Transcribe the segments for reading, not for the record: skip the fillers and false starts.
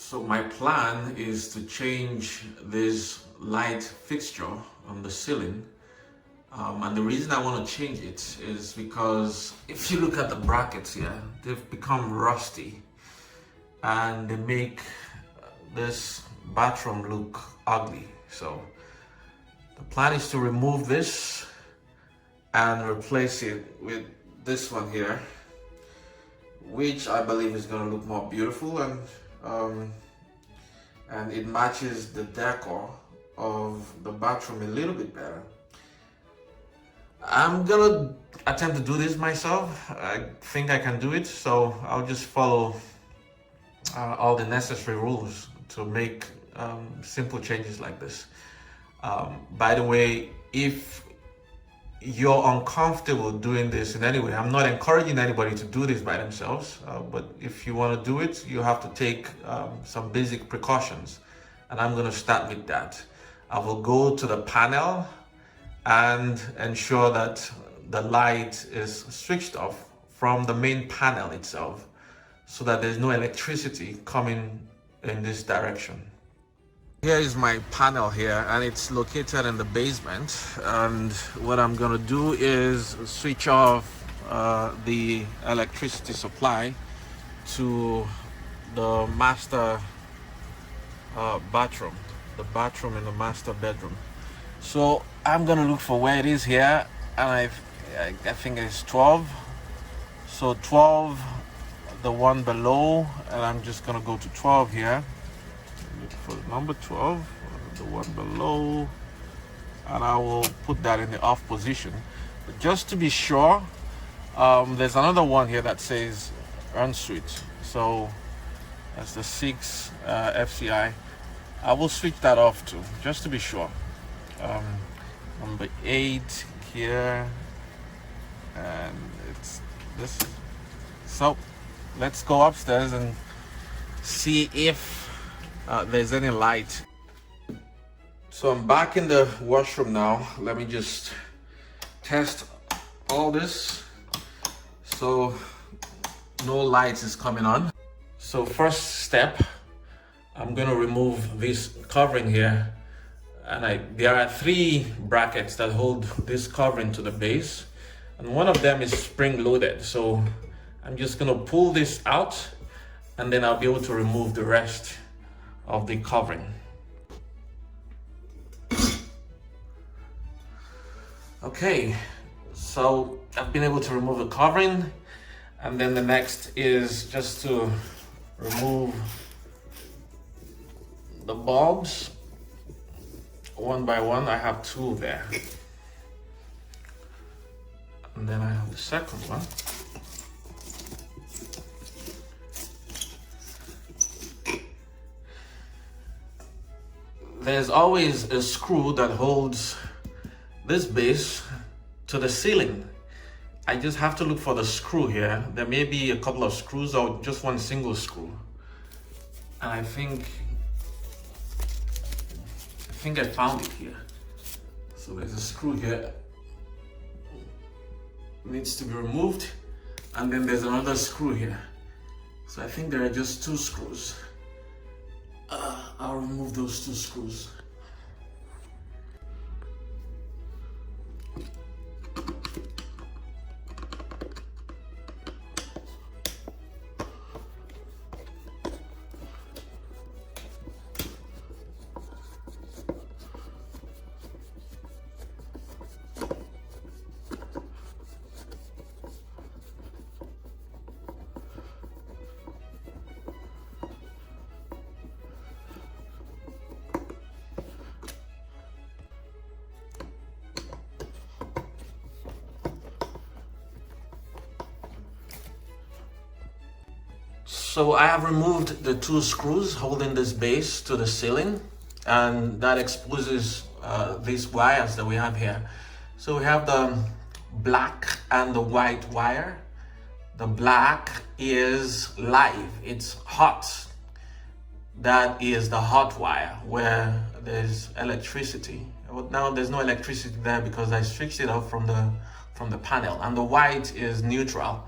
So my plan is to change this light fixture on the ceiling. And the reason I want to change it is because if you look at the brackets here, they've become rusty and they make this bathroom look ugly. So the plan is to remove this and replace it with this one here, which I believe is going to look more beautiful, and it matches the decor of the bathroom a little bit better. I'm gonna attempt to do this myself. I think I can do it, so I'll just follow all the necessary rules to make simple changes like this. By the way, if you're uncomfortable doing this in any way, I'm not encouraging anybody to do this by themselves, but if you want to do it, you have to take some basic precautions, and I'm going to start with that. I will go to the panel and ensure that the light is switched off from the main panel itself so that there's no electricity coming in this direction. Here is my panel here, and it's located in the basement, and what I'm gonna do is switch off the electricity supply to the master bathroom, the bathroom in the master bedroom. So I'm gonna look for where it is here, and I think it's 12. So 12, the one below, and I'm just gonna go to 12 here. Look for number 12, the one below, and I will put that in the off position. But just to be sure, there's another one here that says ensuite. So that's the 6 FCI. I will switch that off too, just to be sure. Number 8 here, and it's this. So let's go upstairs and see if there's any light. So I'm back in the washroom now. Let me just test all this. So no lights is coming on. So first step, I'm gonna remove this covering here, and there are 3 brackets that hold this covering to the base, and one of them is spring loaded. So I'm just gonna pull this out, and then I'll be able to remove the rest of the covering. Okay, so I've been able to remove the covering, and then the next is just to remove the bulbs one by one. I have 2 there, and then I have the second one. There's always a screw that holds this base to the ceiling. I just have to look for the screw here. There may be a couple of screws or just one single screw. And I think I found it here. So there's a screw here. It needs to be removed. And then there's another screw here. So I think there are just 2 screws. I'll remove those 2 screws. So I have removed the 2 screws holding this base to the ceiling, and that exposes these wires that we have here. So we have the black and the white wire. The black is live, it's hot. That is the hot wire where there's electricity. Now there's no electricity there because I switched it off from the panel. And the white is neutral,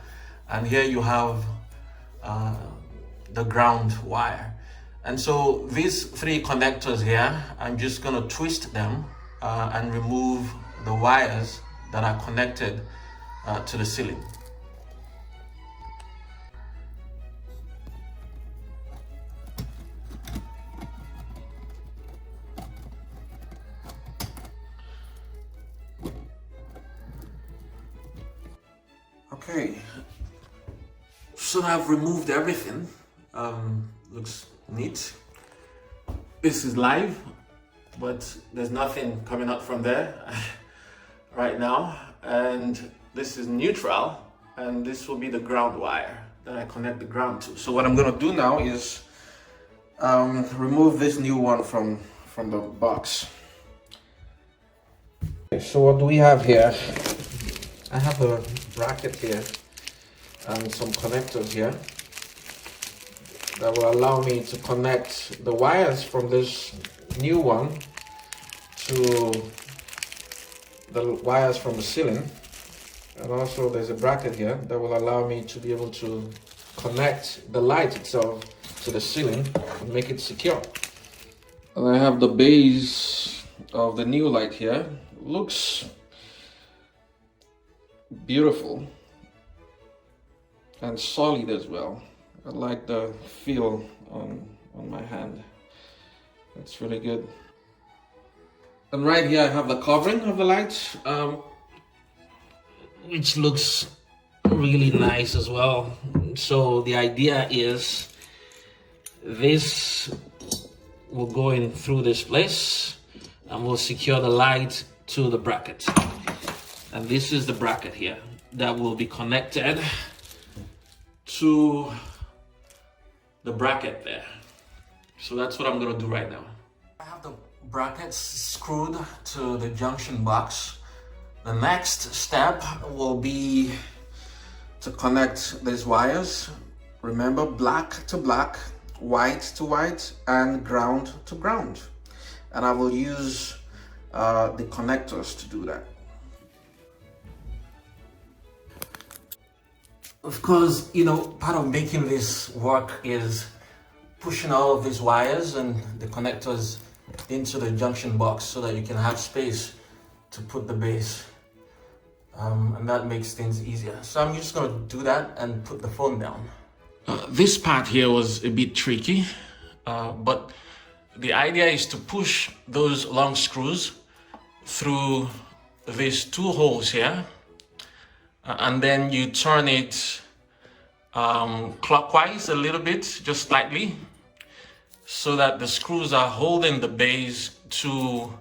and here you have the ground wire. And so these three connectors here, I'm just going to twist them and remove the wires that are connected to the ceiling. Okay, so I've removed everything. Looks neat. This is live, but there's nothing coming out from there right now. And this is neutral, and this will be the ground wire that I connect the ground to. So what I'm gonna do now is remove this new one from the box. Okay, so what do we have here? I have a bracket here and some connectors here that will allow me to connect the wires from this new one to the wires from the ceiling. And also there's a bracket here that will allow me to be able to connect the light itself to the ceiling and make it secure. And I have the base of the new light here. Looks beautiful and solid as well. I like the feel on my hand. It's really good. And right here I have the covering of the light, which looks really nice as well. So the idea is this will go in through this place and we'll secure the light to the bracket. And this is the bracket here that will be connected to the bracket there. So that's what I'm gonna do right now. I have the brackets screwed to the junction box. The next step will be to connect these wires. Remember, black to black, white to white, and ground to ground. And I will use the connectors to do that. Of course, you know, part of making this work is pushing all of these wires and the connectors into the junction box so that you can have space to put the base. And that makes things easier. So I'm just gonna do that and put the phone down. This part here was a bit tricky, but the idea is to push those long screws through these two holes here. And then you turn it clockwise a little bit, just slightly, so that the screws are holding the base to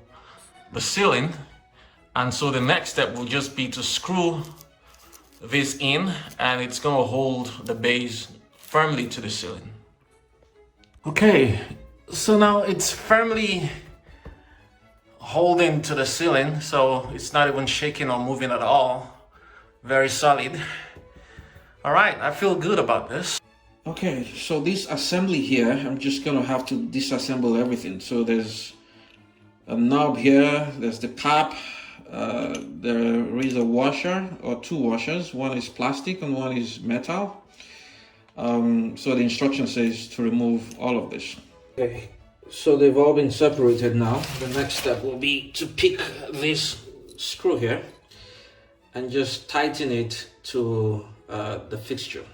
the ceiling. And so the next step will just be to screw this in, and it's going to hold the base firmly to the ceiling. Okay, so now it's firmly holding to the ceiling, so it's not even shaking or moving at all. Very solid. All right, I feel good about this. Okay, so this assembly here, I'm just gonna have to disassemble everything. So there's a knob here, there's the cap, there is a washer or two washers. One is plastic and one is metal. So the instruction says to remove all of this. Okay, so they've all been separated now. The next step will be to pick this screw here and just tighten it to the fixture.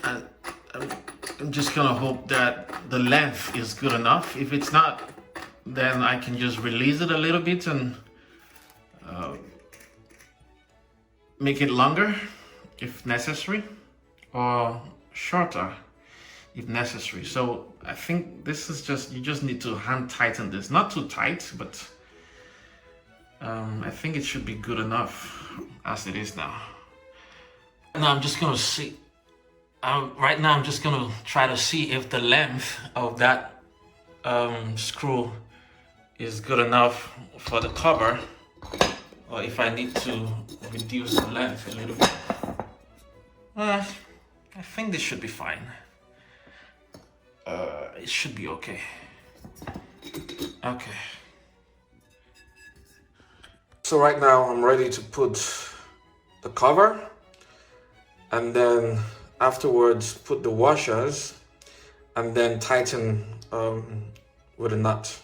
And I'm just gonna hope that the length is good enough. If it's not, then I can just release it a little bit and make it longer if necessary, or shorter if necessary. So I think this is just, you just need to hand tighten this, not too tight, but I think it should be good enough as it is now. Now I'm just gonna see, right now I'm just gonna try to see if the length of that screw is good enough for the cover, or if I need to reduce the length a little bit. I think this should be fine. It should be okay. Okay. So right now I'm ready to put the cover, and then afterwards put the washers, and then tighten with a nut.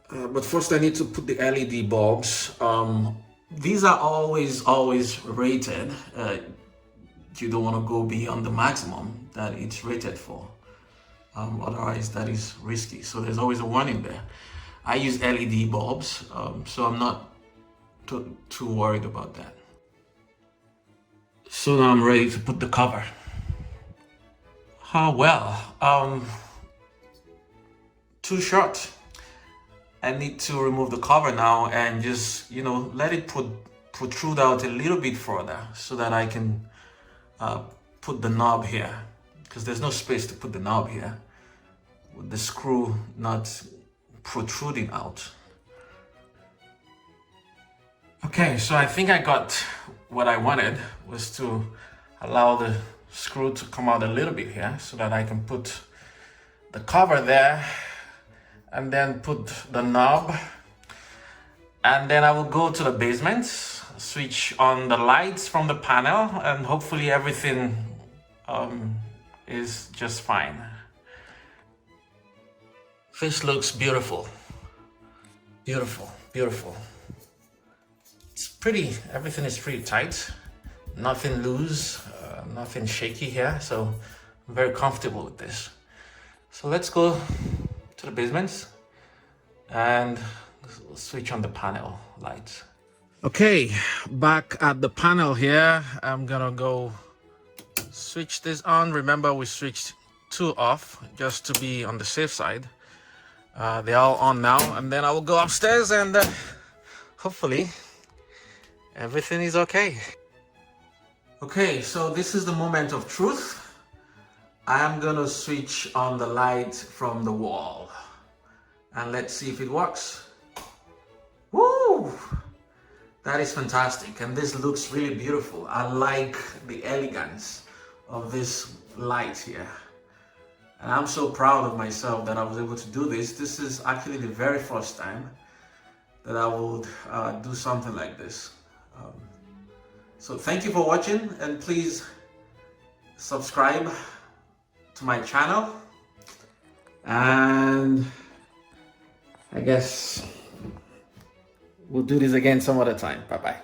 But first I need to put the LED bulbs. These are always rated. You don't want to go beyond the maximum that it's rated for. Otherwise that is risky. So there's always a warning there. I use LED bulbs, so I'm not too worried about that. So now I'm ready to put the cover. Too short. I need to remove the cover now and just, let it protrude out a little bit further so that I can put the knob here, because there's no space to put the knob here with the screw not protruding out. Okay, so I think I got what I wanted, was to allow the screw to come out a little bit here so that I can put the cover there and then put the knob, and then I will go to the basement, switch on the lights from the panel, and hopefully everything is just fine. This looks beautiful. Beautiful, beautiful. It's pretty, everything is pretty tight, nothing loose, nothing shaky here, so I'm very comfortable with this. So let's go to the basement and switch on the panel lights. Okay, back at the panel here, I'm gonna go switch this on. Remember, we switched 2 off just to be on the safe side. They're all on now, and then I will go upstairs and hopefully everything is okay. Okay, so this is the moment of truth. I am gonna switch on the light from the wall and let's see if it works. Woo! That is fantastic, and this looks really beautiful. I like the elegance of this light here. And I'm so proud of myself that I was able to do this. This is actually the very first time that I would do something like this. So thank you for watching, and please subscribe to my channel, and I guess we'll do this again some other time. Bye bye.